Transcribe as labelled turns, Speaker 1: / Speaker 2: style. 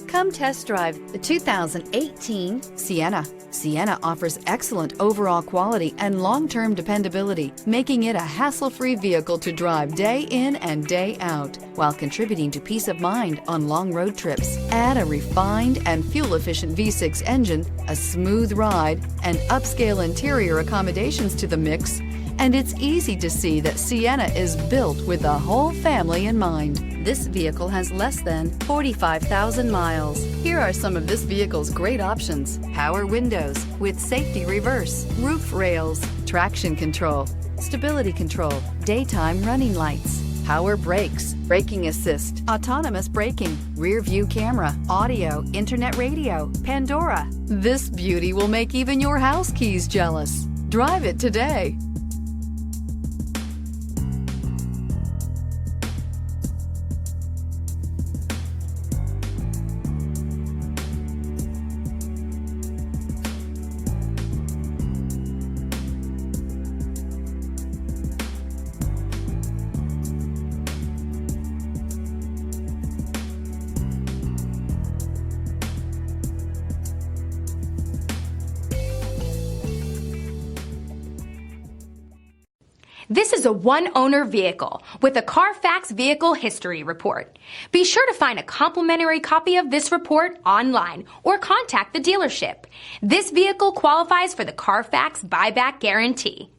Speaker 1: Come test drive the 2018 Sienna. Sienna offers excellent overall quality and long-term dependability, making it a hassle-free vehicle to drive day in and day out, while contributing to peace of mind on long road trips. Add a refined and fuel-efficient V6 engine, a smooth ride, and upscale interior accommodations to the mix, and it's easy to see that Sienna is built with the whole family in mind. This vehicle has less than 45,000 miles. Here are some of this vehicle's great options: power windows with safety reverse, roof rails, traction control, stability control, daytime running lights, power brakes, braking assist, autonomous braking, rear view camera, audio, internet radio, Pandora. This beauty will make even your house keys jealous. Drive it today.
Speaker 2: This is a one-owner vehicle with a Carfax Vehicle History Report. Be sure to find a complimentary copy of this report online or contact the dealership. This vehicle qualifies for the Carfax Buyback Guarantee.